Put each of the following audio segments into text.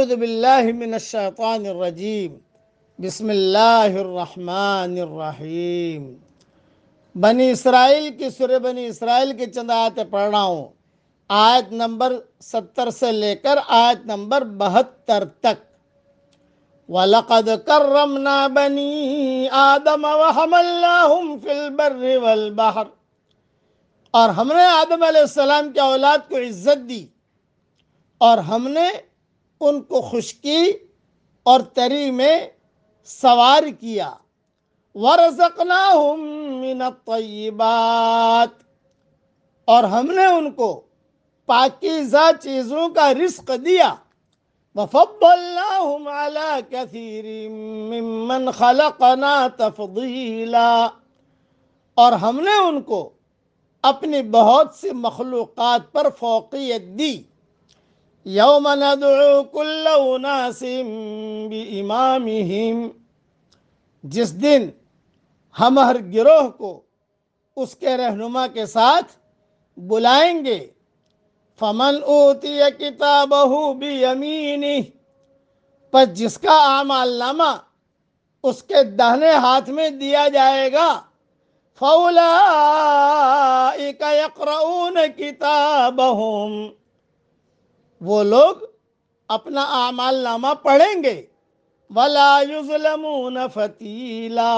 اعوذ باللہ من الشیطان الرجیم بسم اللہ الرحمن الرحیم۔ بنی اسرائیل کی سورہ بنی اسرائیل کی چند آیتیں پڑھ رہا ہوں، آیت نمبر 70 سے لے کر آیت نمبر 72 تک۔ وَلَقَدْ كَرَّمْنَا بَنِي آدَمَ وَحَمَلْنَاهُمْ فِي الْبَرِّ وَالْبَحْرِ، اور ہم نے آدم علیہ السلام کی اولاد کو عزت دی اور ہم نے ان کو خشکی اور تری میں سوار کیا۔ وَرَزَقْنَاهُمْ مِنَ الطَّيِّبَاتِ، اور ہم نے ان کو پاکیزہ چیزوں کا رزق دیا۔ وَفَضَّلْنَاهُمْ عَلَى كَثِيرٍ مِّمَّنْ خَلَقْنَا تَفْضِيلًا، اور ہم نے ان کو اپنی بہت سی مخلوقات پر فوقیت دی۔ یوم ندعو کل اناس بامامہم، جس دن ہم ہر گروہ کو اس کے رہنما کے ساتھ بلائیں گے۔ فمن اوتی کتابہ بیمینہ، پس جس کا اعمال نامہ اس کے داہنے ہاتھ میں دیا جائے گا۔ فَأُولَئِكَ يَقْرَؤُونَ كِتَابَهُمْ، وہ لوگ اپنا اعمال نامہ پڑھیں گے۔ وَلَا يُظْلَمُونَ فَتِيلًا،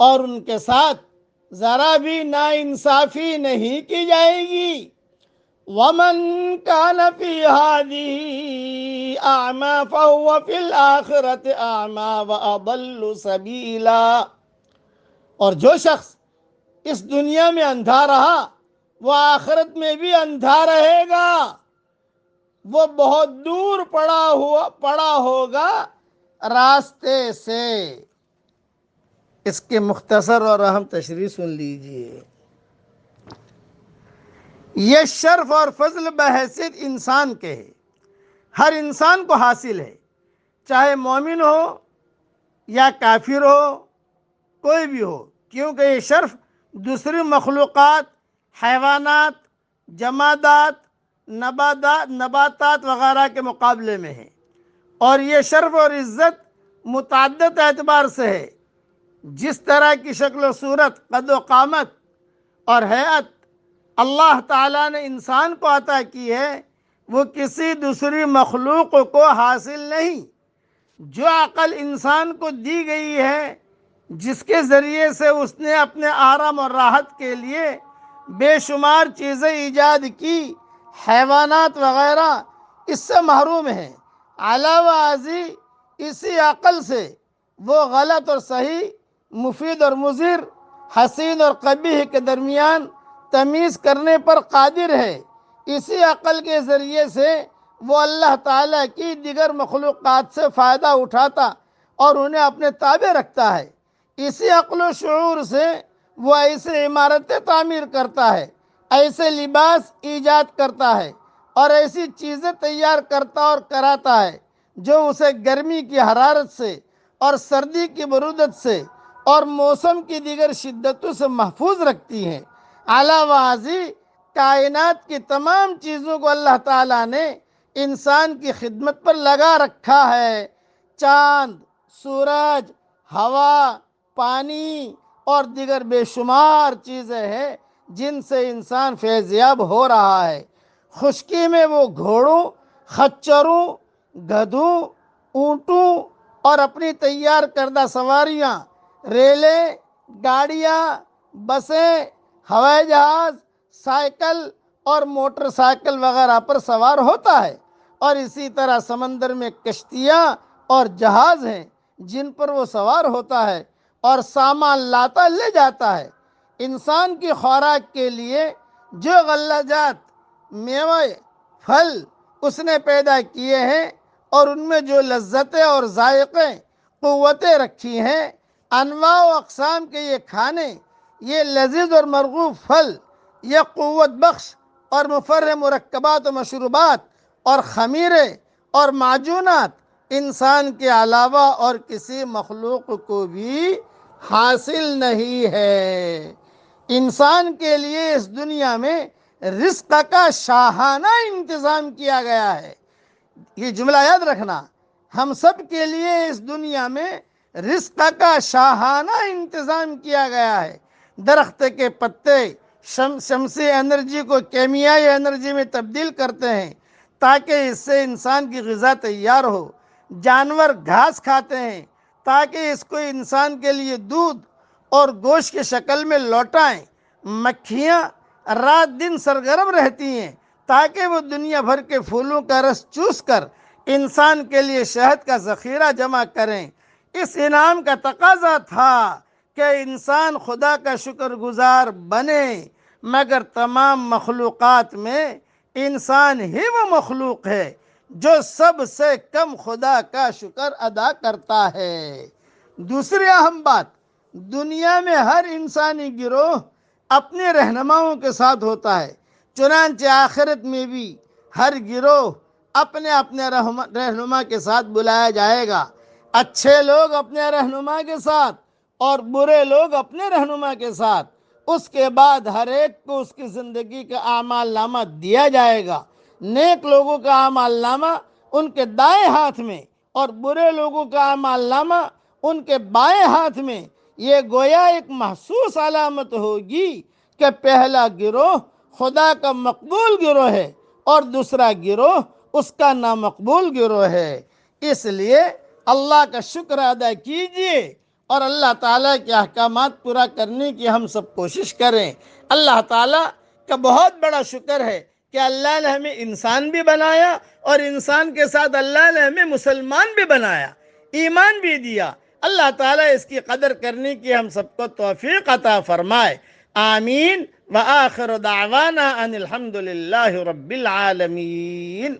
اور ان کے ساتھ ذرا بھی ناانصافی نہیں کی جائے گی۔ وَمَنْ كَانَ فِي هَٰذِهِ أَعْمَىٰ فَهُوَ فِي الْآخِرَةِ أَعْمَىٰ وَأَضَلُّ سَبِيلًا، اور جو شخص اس دنیا میں اندھا رہا وہ آخرت میں بھی اندھا رہے گا، وہ بہت دور پڑا ہوگا راستے سے۔ اس کے مختصر اور اہم تشریح سن لیجئے۔ یہ شرف اور فضل بحیثیت انسان کے ہے، ہر انسان کو حاصل ہے، چاہے مومن ہو یا کافر ہو، کوئی بھی ہو، کیونکہ یہ شرف دوسری مخلوقات، حیوانات، جمادات، نباتات وغیرہ کے مقابلے میں ہے، اور یہ شرف اور عزت متعدد اعتبار سے ہے۔ جس طرح کی شکل و صورت، قد و قامت اور ہیئت اللہ تعالیٰ نے انسان کو عطا کی ہے، وہ کسی دوسری مخلوق کو حاصل نہیں۔ جو عقل انسان کو دی گئی ہے، جس کے ذریعے سے اس نے اپنے آرام اور راحت کے لیے بے شمار چیزیں ایجاد کی، حیوانات وغیرہ اس سے محروم ہیں۔ علاوہ ازیں اسی عقل سے وہ غلط اور صحیح، مفید اور مضر، حسین اور قبیح کے درمیان تمیز کرنے پر قادر ہے۔ اسی عقل کے ذریعے سے وہ اللہ تعالیٰ کی دیگر مخلوقات سے فائدہ اٹھاتا اور انہیں اپنے تابع رکھتا ہے۔ اسی عقل و شعور سے وہ ایسے عمارتیں تعمیر کرتا ہے، ایسے لباس ایجاد کرتا ہے اور ایسی چیزیں تیار کرتا اور کراتا ہے جو اسے گرمی کی حرارت سے اور سردی کی برودت سے اور موسم کی دیگر شدتوں سے محفوظ رکھتی ہیں۔ علاوہ ازیں کائنات کی تمام چیزوں کو اللہ تعالیٰ نے انسان کی خدمت پر لگا رکھا ہے۔ چاند، سورج، ہوا، پانی اور دیگر بے شمار چیزیں ہیں جن سے انسان فیضیاب ہو رہا ہے۔ خشکی میں وہ گھوڑوں، خچروں، گدھوں، اونٹوں اور اپنی تیار کردہ سواریاں، ریلیں، گاڑیاں، بسیں، ہوائی جہاز، سائیکل اور موٹر سائیکل وغیرہ پر سوار ہوتا ہے، اور اسی طرح سمندر میں کشتیاں اور جہاز ہیں جن پر وہ سوار ہوتا ہے اور سامان لاتا لے جاتا ہے۔ انسان کی خوراک کے لیے جو غلہ جات، میوے، پھل اس نے پیدا کیے ہیں اور ان میں جو لذتیں اور ذائقے، قوتیں رکھی ہیں، انواع و اقسام کے یہ کھانے، یہ لذیذ اور مرغوب پھل، یہ قوت بخش اور مفرح مرکبات و مشروبات اور خمیرے اور معجونات انسان کے علاوہ اور کسی مخلوق کو بھی حاصل نہیں ہے۔ انسان کے لیے اس دنیا میں رزق کا شاہانہ انتظام کیا گیا ہے۔ یہ جملہ یاد رکھنا، ہم سب کے لیے اس دنیا میں رزق کا شاہانہ انتظام کیا گیا ہے۔ درخت کے پتے شمسی انرجی کو کیمیائی انرجی میں تبدیل کرتے ہیں تاکہ اس سے انسان کی غذا تیار ہو۔ جانور گھاس کھاتے ہیں تاکہ اس کو انسان کے لیے دودھ اور گوشت کی شکل میں لوٹائیں۔ مکھیاں رات دن سرگرم رہتی ہیں تاکہ وہ دنیا بھر کے پھولوں کا رس چوس کر انسان کے لیے شہد کا ذخیرہ جمع کریں۔ اس انعام کا تقاضا تھا کہ انسان خدا کا شکر گزار بنے، مگر تمام مخلوقات میں انسان ہی وہ مخلوق ہے جو سب سے کم خدا کا شکر ادا کرتا ہے۔ دوسری اہم بات، دنیا میں ہر انسانی گروہ اپنے رہنماؤں کے ساتھ ہوتا ہے، چنانچہ آخرت میں بھی ہر گروہ اپنے اپنے رہنما کے ساتھ بلایا جائے گا۔ اچھے لوگ اپنے رہنما کے ساتھ اور برے لوگ اپنے رہنما کے ساتھ۔ اس کے بعد ہر ایک کو اس کی زندگی کا اعمال نامہ دیا جائے گا۔ نیک لوگوں کا اعمال نامہ ان کے دائیں ہاتھ میں اور برے لوگوں کا اعمال نامہ ان کے بائیں ہاتھ میں۔ یہ گویا ایک محسوس علامت ہوگی کہ پہلا گروہ خدا کا مقبول گروہ ہے اور دوسرا گروہ اس کا نامقبول گروہ ہے۔ اس لیے اللہ کا شکر ادا کیجئے اور اللہ تعالیٰ کے احکامات پورا کرنے کی ہم سب کوشش کریں۔ اللہ تعالیٰ کا بہت بڑا شکر ہے کہ اللہ نے ہمیں انسان بھی بنایا اور انسان کے ساتھ اللہ نے ہمیں مسلمان بھی بنایا، ایمان بھی دیا۔ اللہ تعالیٰ اس کی قدر کرنے کی ہم سب کو توفیق عطا فرمائے۔ آمین۔ وآخر دعوانا ان الحمد للہ رب العالمین۔